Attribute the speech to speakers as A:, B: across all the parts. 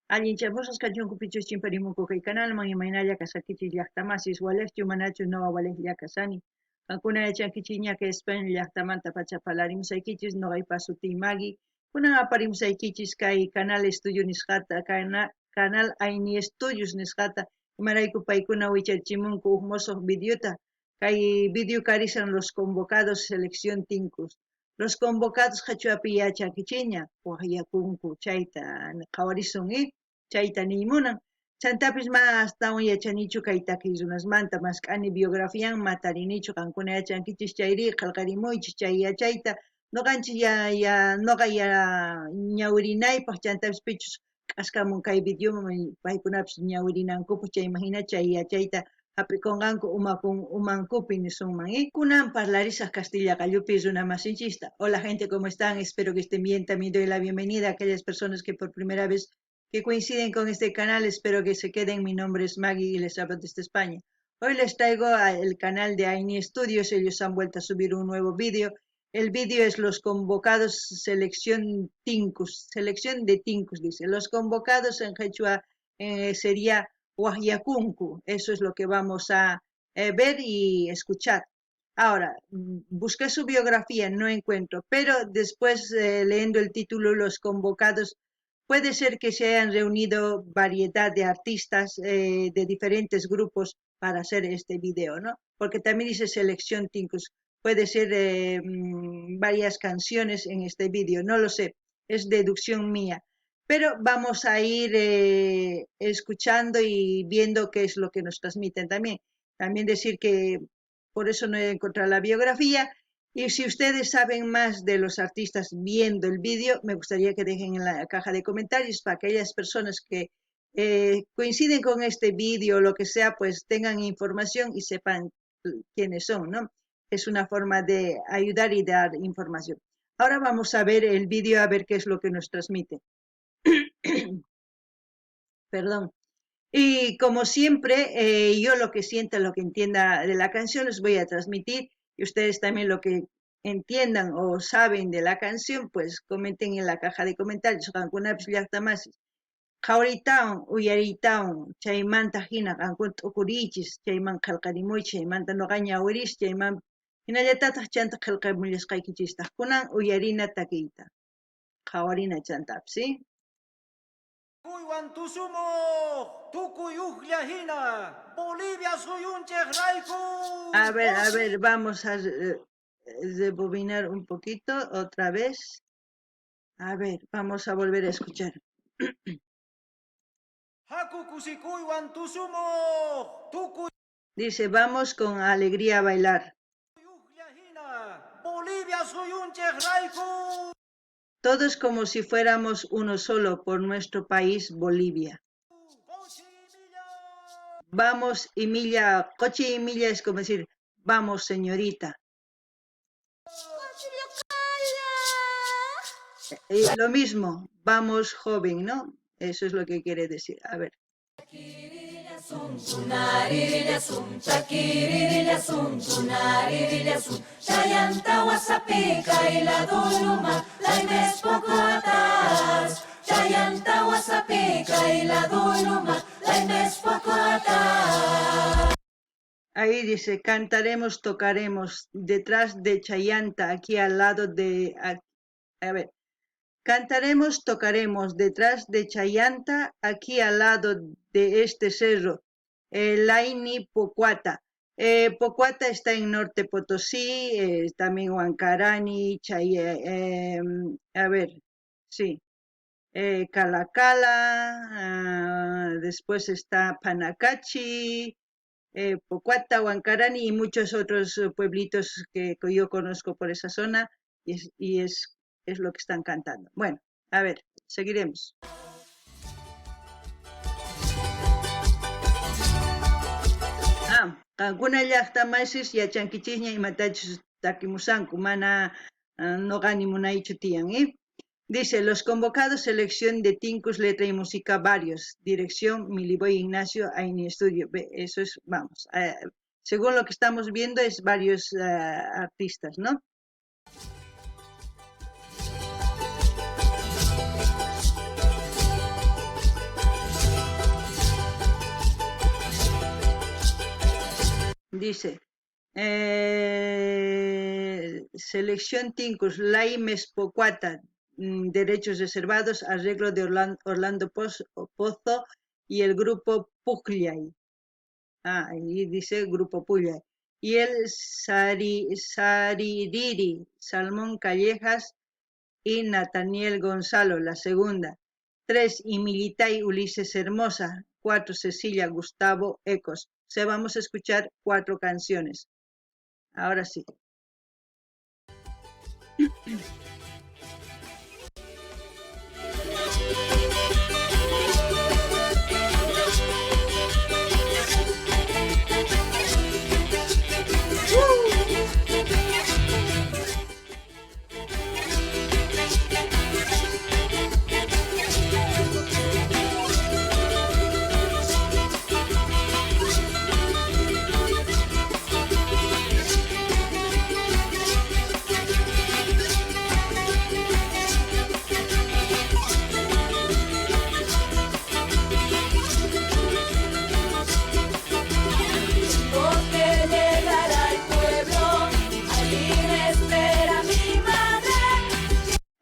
A: Allin chamusas kachunku pichus chimparimunku kay canalman imaynalla kasakichis llaqtamasis walejchu manachu no walejlla kasani. Kankuna yachankichis ña España llaqtamanta pacha palarimsaykichis noqaypa sutin Magui. Kunan aparimsaykichis kay canal estudio nisqata canal Aini Estudios nisqata imarayku paykuna wichaychimunku huk mosoq videota. Kay video karisan los convocados selección Tincus. Los convocados qhachuapi yachankichiña waqyakunku chayta qhawarisun chayta niymunan chantapis mas tawan yachanichu kay takiy runasmanta mas k'ani biografian matarinichu qankuna yachankichis chayri qillqarimuychis chay yachayta noqanchis noqa ñawirinaypaq chantapis pichus k'askamun kay videoman paykunapis ñawirinankupas chay imagina chay yachayta hapikunqanku umankupi nisunman kunan parlarisaq Castilla qallupi runa masinchista. Hola gente, ¿cómo están? Espero que estén bien. También doy la bienvenida a aquellas personas que por primera vez que coinciden con este canal. Espero que se queden. Mi nombre es Maggie y les hablo desde España. Hoy les traigo el canal de Aini Studios. Ellos han vuelto a subir un nuevo vídeo. El vídeo es los convocados selección Tincus, selección de Tincus, dice. Los convocados en quechua sería Wahyakunku. Eso es lo que vamos a ver y escuchar. Ahora, busqué su biografía, no encuentro, pero después leyendo el título, Los Convocados, puede ser que se hayan reunido variedad de artistas de diferentes grupos para hacer este video, ¿no? Porque también dice Selección Tincus, puede ser varias canciones en este video, no lo sé, es deducción mía. Pero vamos a ir escuchando y viendo qué es lo que nos transmiten también. También decir que por eso no he encontrado la biografía. Y si ustedes saben más de los artistas viendo el vídeo, me gustaría que dejen en la caja de comentarios para aquellas personas que coinciden con este vídeo o lo que sea, pues tengan información y sepan quiénes son, ¿no? Es una forma de ayudar y dar información. Ahora vamos a ver el vídeo, a ver qué es lo que nos transmite. Perdón. Y como siempre, yo lo que sienta, lo que entienda de la canción, les voy a transmitir. Y ustedes también lo que entiendan o saben de la canción, pues comenten en la caja de comentarios. Qankunapish llaqtamasis. Qhawriytawan, uyariytawan, chaymanta hina qankunta ukurichis, chayman qillqarimuychis, chaymanta noqa ñawirish, chayman hinallatataq chanta qillqamullasqaykichistaq kunan uyarina takiyta. Qhawarina chantapis, ¿sí?
B: Kuywan tusumo, tukuy uqlla hina, Bolivia suyunchej rayku.
A: A ver, vamos a rebobinar un poquito otra vez. A ver, vamos a volver a escuchar.
B: Haku kusikuywan tusumo, tukuy
A: Dice, vamos con alegría a bailar.
B: uqlla hina, Bolivia suyunchej rayku.
A: Todos como si fuéramos uno solo por nuestro país, Bolivia. Vamos, Emilia, coche y Emilia es como decir, vamos, señorita. Lo mismo, vamos, joven, ¿no? Eso es lo que quiere decir. A ver.
C: Chayanta wasapika y la duluma, la inés poco atrás. Chayanta wasapika y la duluma, la inés poco atrás.
A: Ahí dice, cantaremos, tocaremos, detrás de Chayanta, aquí al lado de... A ver, cantaremos, tocaremos, detrás de Chayanta, aquí al lado de este cerro, Laini Pocuata. Pocuata está en Norte Potosí, también Huancarani, a ver, sí, Calacala, después está Panacachi, Pocuata, Huancarani y muchos otros pueblitos que yo conozco por esa zona y es lo que están cantando. Bueno, a ver, seguiremos. Kankuna llaqtamasis yachankichikña imatachus takimusanku mana noqani munaychu tiyan, Dice, los convocados, selección de Tincus, letra y música varios, dirección Miliboy Ignacio Aini Estudio. Eso es, vamos, según lo que estamos viendo es varios artistas, ¿no? Dice, selección Tincus, Lai Mespocuata, derechos reservados, arreglo de Orlando Pozo y el grupo Pugliay. Ahí dice grupo Pugliay. Y el Saririri, Salmón Callejas y Nathaniel Gonzalo, la segunda. 3, y Militay Ulises Hermosa. 4, Cecilia Gustavo Ecos. O sea, vamos a escuchar 4 canciones. Ahora sí.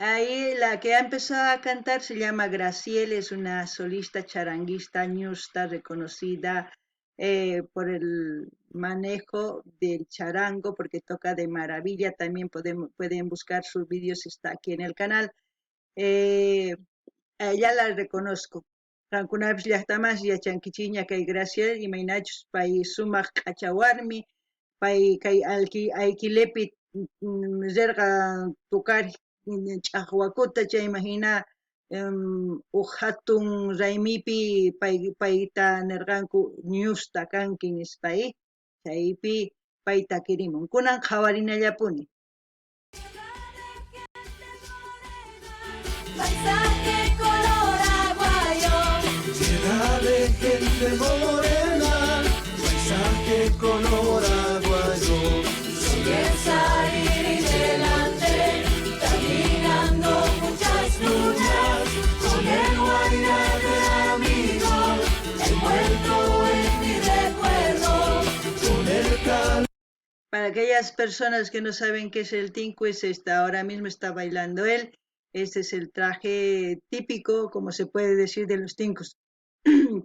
A: Ahí la que ha empezado a cantar se llama Graciela, es una solista charanguista ñusta reconocida por el manejo del charango, porque toca de maravilla. También pueden buscar sus vídeos, está aquí en el canal. A ella la reconozco. Rankunapish llaqtamas yachankichiña kay Graciela imaynachus pay sumaq qhachawarmi, pay kay alquilepi rirqa tukariq ch'aqwakuta, chayma hina hatun raymipi payta nirqanku ñusta kanki nispay, chaypi payta kirimun. Kunan qhawarinallapuni.
C: Paisaje color aguayo,
D: Ciudad de gente morena, paisaje color aguayo.
C: soy el Sariri delante, caminando muchas lunas, con el guardia de amigo, envuelto en mi recuerdo.
D: Con el calor
A: Para aquellas personas que no saben qué es el tinku, ahora mismo está bailando él. Este es el traje típico, como se puede decir, de los tincos.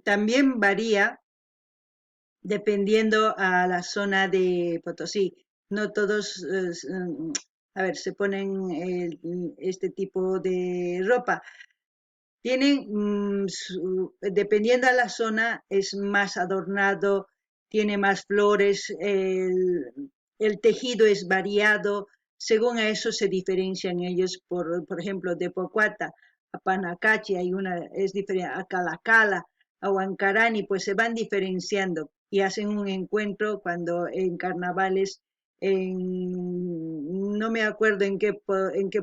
A: También varía dependiendo a la zona de Potosí. No todos, se ponen este tipo de ropa. Tienen, dependiendo a la zona, es más adornado, tiene más flores, el tejido es variado. Según a eso se diferencian ellos, por ejemplo, de Pocuata a Panacachi hay es diferente, a Calacala, a Huancarani, pues se van diferenciando y hacen un encuentro cuando en carnavales, no me acuerdo en qué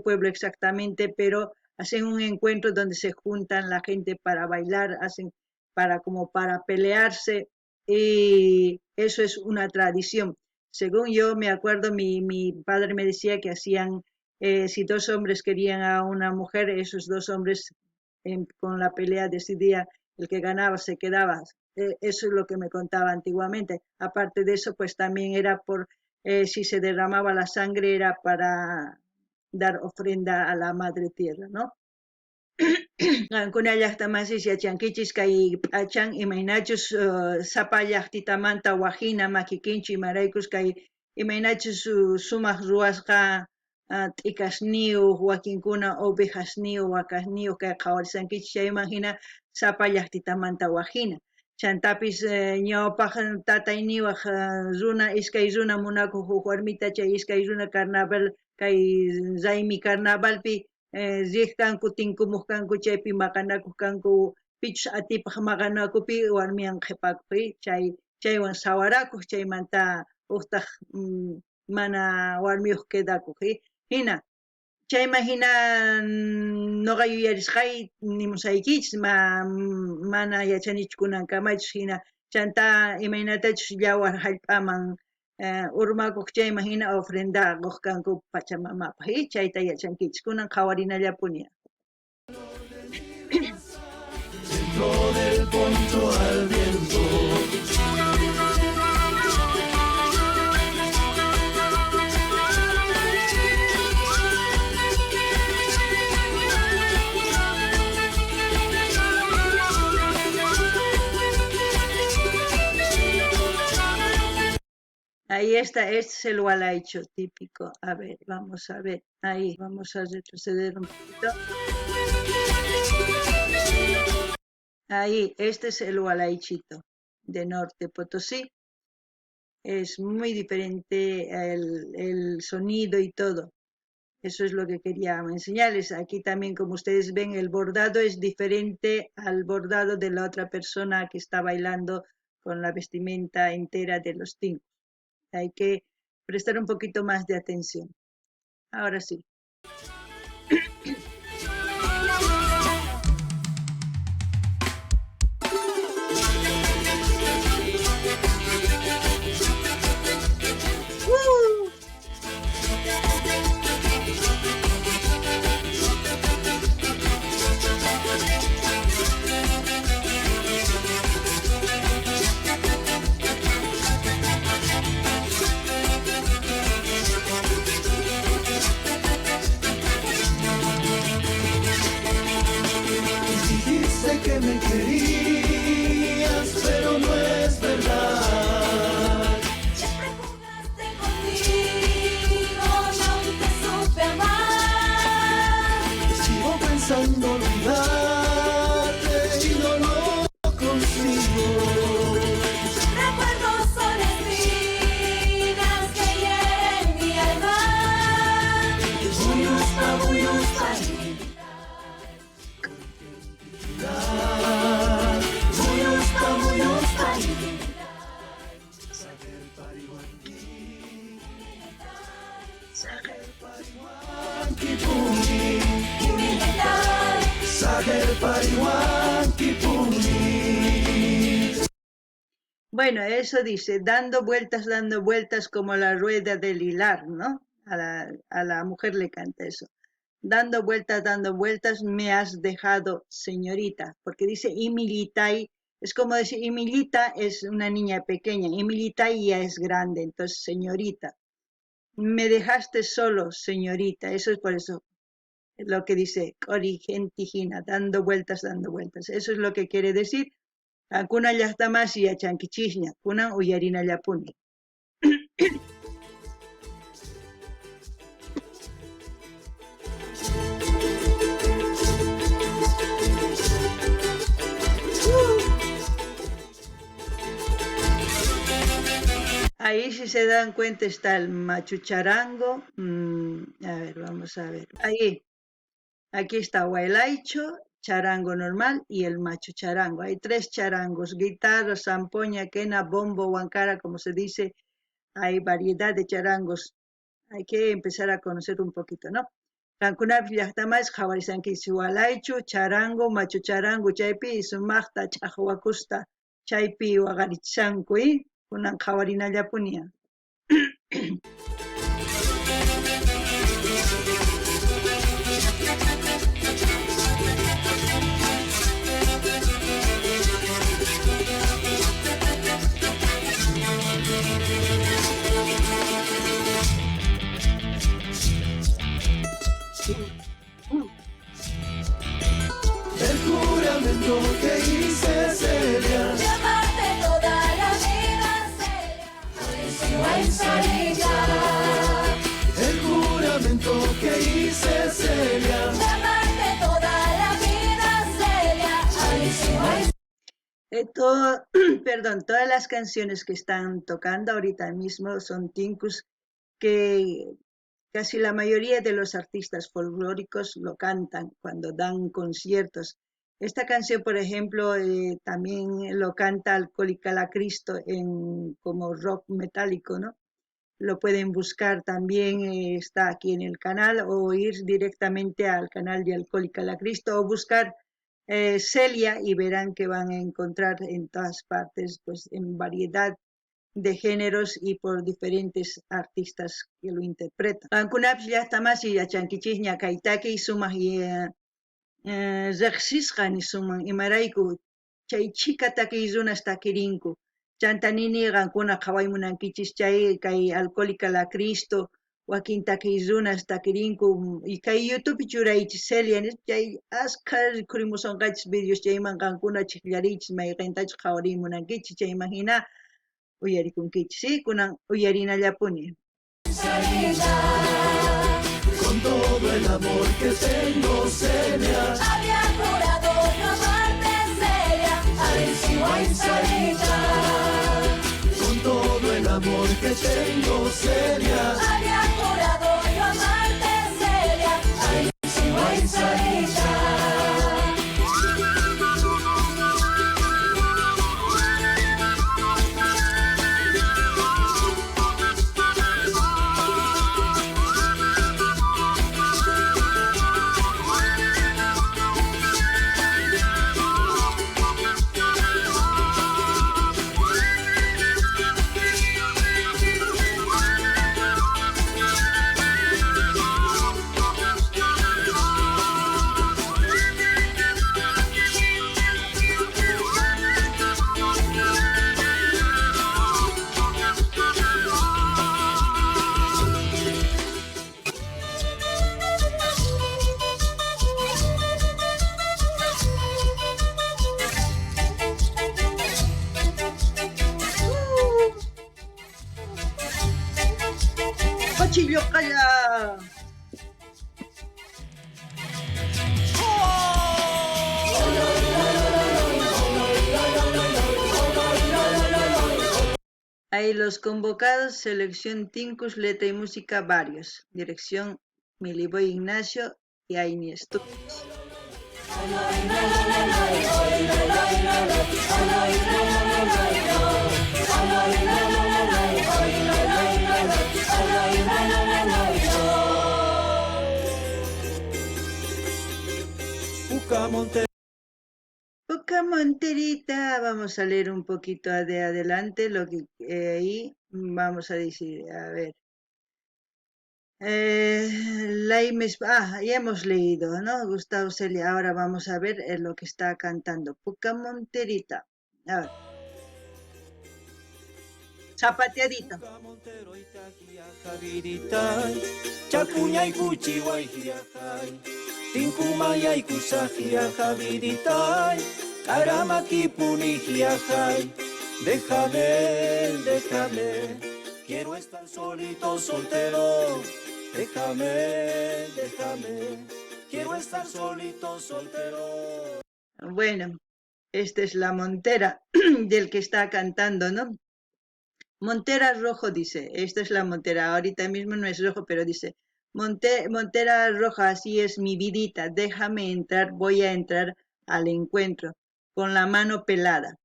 A: pueblo exactamente, pero hacen un encuentro donde se juntan la gente para bailar, hacen como para pelearse, y eso es una tradición. Según yo me acuerdo, mi padre me decía que hacían, si 2 hombres querían a una mujer, esos 2 hombres con la pelea decidía el que ganaba se quedaba. Eso es lo que me contaba antiguamente. Aparte de eso, pues también era si se derramaba la sangre era para dar ofrenda a la madre tierra, ¿no? Qankuna llaqtamasis yachankichis kay p'achan imaynachus sapa llaqtitamanta wajina makikinchis imaraykus kay imaynachus sumaq ruwasqa t'ikasniyuq, wakinkuna ovejasniyuq, wakasniyuq kay qhawarisankichis, chayman hina sapa llaqtitamanta wajina. Chantapis ñawpaq tatayniwaq runa, iskay runa munakuq huk warmita, chay iskay runa carnaval, kay raymi carnavalpi riq kanku, tinkumuq kanku, chaypi maqanakuq kanku, pichus atipaq maqanakupi warmiwan qhipakuq, chaywan sawarakuq, chaymanta uqtaq mana warmiyuq quedakuq. Hina chayman hina ñuqa yuyarisqay nimusaykichis, mana yachanichu kunankamachu, hina chanta imaynatachus yawar hallp'aman urmakuq, chayman hina ofrendakuq kanku Pachamamapaq, chayta yachankichis, kunan qhawarinallapuni.
D: dentro del poncho al viento.
A: Ahí está, este es el Hualaicho típico. A ver, vamos a ver. Ahí, vamos a retroceder un poquito. Ahí, este es el Hualaichito de Norte Potosí. Es muy diferente el sonido y todo. Eso es lo que quería enseñarles. Aquí también, como ustedes ven, el bordado es diferente al bordado de la otra persona que está bailando con la vestimenta entera de los tincos. Hay que prestar un poquito más de atención. Ahora sí. ¡Woo!
D: Dijiste que me querías, pero no es verdad.
C: Siempre jugaste conmigo, no te supe amar.
D: Sigo pensando olvidarte y no lo consigo.
C: Recuerdos son espinas que hieren mi alma. Buyuspa, buyuspa, buyuspa, buyuspa,
D: Sager Pariwan Kipuni.
A: Bueno, eso dice, dando vueltas como la rueda del hilar, ¿no? A la mujer le canta eso. Dando vueltas, me has dejado, señorita, porque dice Imilitai, es como decir, Imilita es una niña pequeña, Imilitai ya es grande, entonces señorita. Me dejaste solo, señorita, eso es por eso lo que dice Corigentijina, dando vueltas, eso es lo que quiere decir. Kuna llaqtamasi yachankichikña, kunan uyarinallapuni. Ahí si se dan cuenta está el machucharango. A ver, vamos a ver. Ahí, aquí está huaylaicho, charango normal y el machucharango. Hay 3 charangos, guitarra, zampoña, quena, bombo, huancara, como se dice. Hay variedad de charangos. Hay que empezar a conocer un poquito, ¿no? Kankunapi llaqtamais qhawarisankichis hualaychu, charango, machucharango, chaypi sumaqta chaqwakusta, chaypi waqarichishanku, kunan qhawarinallapuña.
D: El juramento que hice Celia,
C: de amarte toda la vida, Celia.
D: el juramento que hice Celia.
C: De amarte toda la vida, Celia.
A: Perdón, todas las canciones que están tocando ahorita mismo son tincus que casi la mayoría de los artistas folclóricos lo cantan cuando dan conciertos. Esta canción, por ejemplo, también lo canta Alcohólica la Cristo como rock metálico, ¿no? Lo pueden buscar también, está aquí en el canal, o ir directamente al canal de Alcohólica la Cristo, o buscar Celia y verán que van a encontrar en todas partes, pues en variedad de géneros y por diferentes artistas que lo interpretan. Ankunapish llaqtamasi yachankichikña kaytaki sumaq riqsisqani sumaq imarayku chay chika takirunas takirinku. Chantanini qankuna qhawaymunankichis chay kay Alcohólica la Cristo wakin takirunas takirinku y kay YouTube churaychis Celia chay askha rikhurimusunqachis videos chayman qankuna chiqllarichis mayqintachus qhawarimunankichis chayman hina uyarikunkichis, ¿sí? Kunan uyarinallapuni.
D: Con todo el amor que tengo, Celia,
C: Había jurado no amarte, Celia. Ay, si guay, Sarita.
D: con todo el amor que tengo, Celia,
C: Había jurado no amarte, Celia. Ay, si guay, Sarita.
A: Pachillo kaya. Ahí los convocados, selección Tincus, letra y música varios. Dirección Miliboy Ignacio y Aini Estudios. Poca Monterita, vamos a leer un poquito de adelante lo que ahí vamos a decir, a ver. Ya hemos leído, ¿no? Gustavo Celia, ahora vamos a ver lo que está cantando. Poca Monterita. A ver. Zapateadito.
D: déjame, quiero estar solito, soltero, déjame, quiero estar solito, soltero.
A: Bueno, esta es la montera del que está cantando, ¿no? Montera rojo dice, esta es la montera, ahorita mismo no es rojo, pero dice, montera roja, así es mi vidita, déjame entrar, voy a entrar al encuentro, con la mano pelada.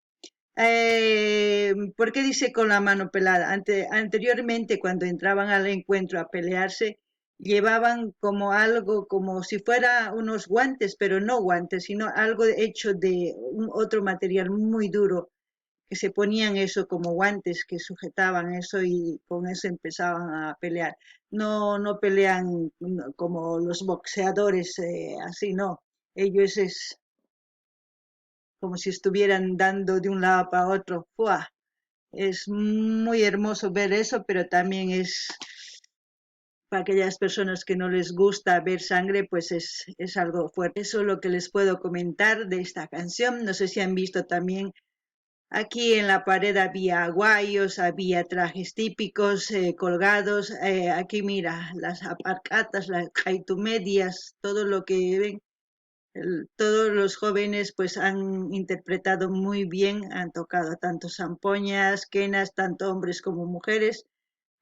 A: ¿Por qué dice con la mano pelada? Anteriormente, cuando entraban al encuentro a pelearse, llevaban como algo, como si fuera unos guantes, pero no guantes, sino algo hecho de otro material muy duro, que se ponían eso como guantes que sujetaban eso y con eso empezaban a pelear. No pelean como los boxeadores, así no. Ellos es como si estuvieran dando de un lado para otro. ¡Fua! Es muy hermoso ver eso, pero también es para aquellas personas que no les gusta ver sangre, pues es algo fuerte. Eso es lo que les puedo comentar de esta canción. No sé si han visto también. Aquí en la pared había aguayos, había trajes típicos colgados. Aquí mira, las aparcatas, las jaitumedias, todo lo que ven. Todos los jóvenes pues han interpretado muy bien, han tocado tanto zampoñas, quenas, tanto hombres como mujeres.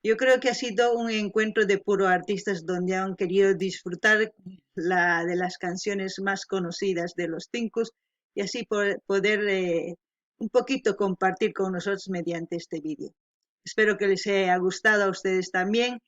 A: Yo creo que ha sido un encuentro de puro artistas donde han querido disfrutar de las canciones más conocidas de los Tincus y así poder un poquito compartir con nosotros mediante este vídeo. Espero que les haya gustado a ustedes también.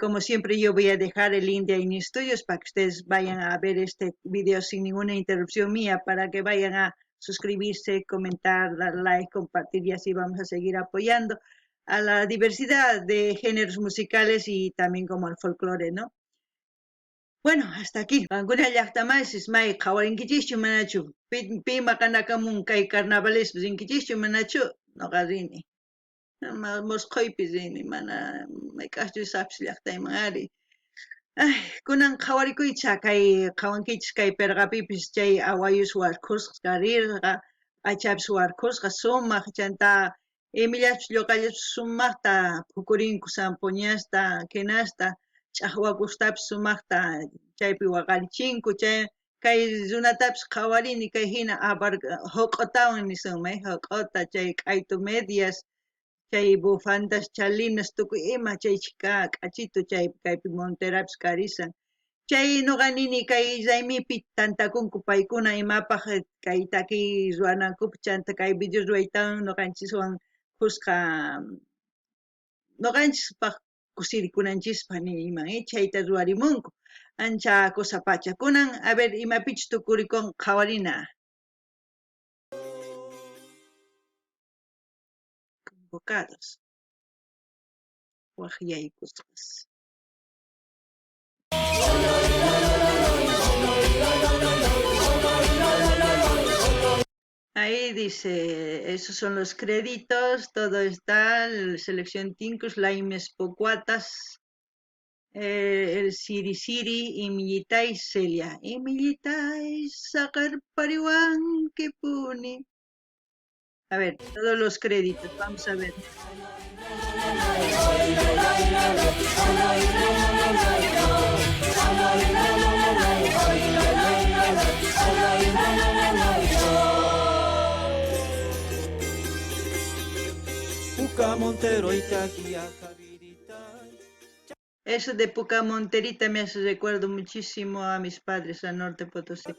A: Como siempre yo voy a dejar el link de Aini Studios para que ustedes vayan a ver este vídeo sin ninguna interrupción mía, para que vayan a suscribirse, comentar, dar like, compartir y así vamos a seguir apoyando a la diversidad de géneros musicales y también como al folclore, ¿no? Bueno, hasta aquí. Kankuna llaqtamas ismay qhawarinkichikchu manachu. Pima kanakamun kay carnavales rinkichikchu manachu noqa rini. Mosqoypis rini mana mayk'aqchu sapis llaqtayman ari. Kunan qhawarikuycha kay qhawankichis kay pirqapipis chay awayus warkusqa rirqa, p'achapis warkusqa sumaq chanta Emillachu lluqallachus sumaqta phukurinku sampuñasta, kinasta, ch'aqwakustapas sumaqta chaypi waqarichinku, kay runatapas qhawarini kay hina huq'utawan nisunman, huq'uta, chay q'aytu medias, chay bufandas, chalinas, tukuy ima chaychik k'achitu kaypi Monterapis karisan. Chay nuqa nini kay raymipi tantakunku paykuna imapaq kay takiy ruwanakupaq chanta kay video ruwaytawan nuqanchikwan kusqa nuqanchikpaq kusirikunanchikpaq ni ima chayta ruwarimunku. Ancha kusa kunan, a ver imapichus tukurikun qhawarina. Convocados. Waqyaykusqas. Ahí dice, esos son los créditos, todo está, selección Tincus, Laimes Pocuatas, el Siri, Imillitai, Celia. Imillitai, Sacar Pariwan, que puni. A ver, todos los créditos, vamos a ver. Eso de Puca Monterita me hace recuerdo muchísimo a mis padres a Norte Potosí.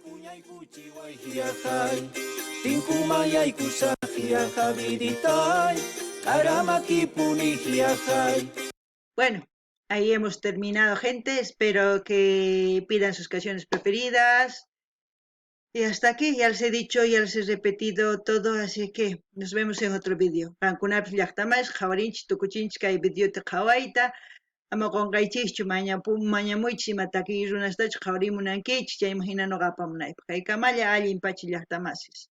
A: Bueno, ahí hemos terminado, gente. Espero que pidan sus canciones preferidas. Y hasta aquí, ya les he dicho, ya les he repetido todo, así que nos vemos en otro vídeo. Rankunapis llaqtamas, qhawarinchik, tukuchinchik kay videota qhawayta. Ama qunqaychikchu mañamuychis ima takiy runastachu qhawarimunankichis, chayman hina nuqa apamunaypaq. Kaykamalla allin pacha llaqtamasis.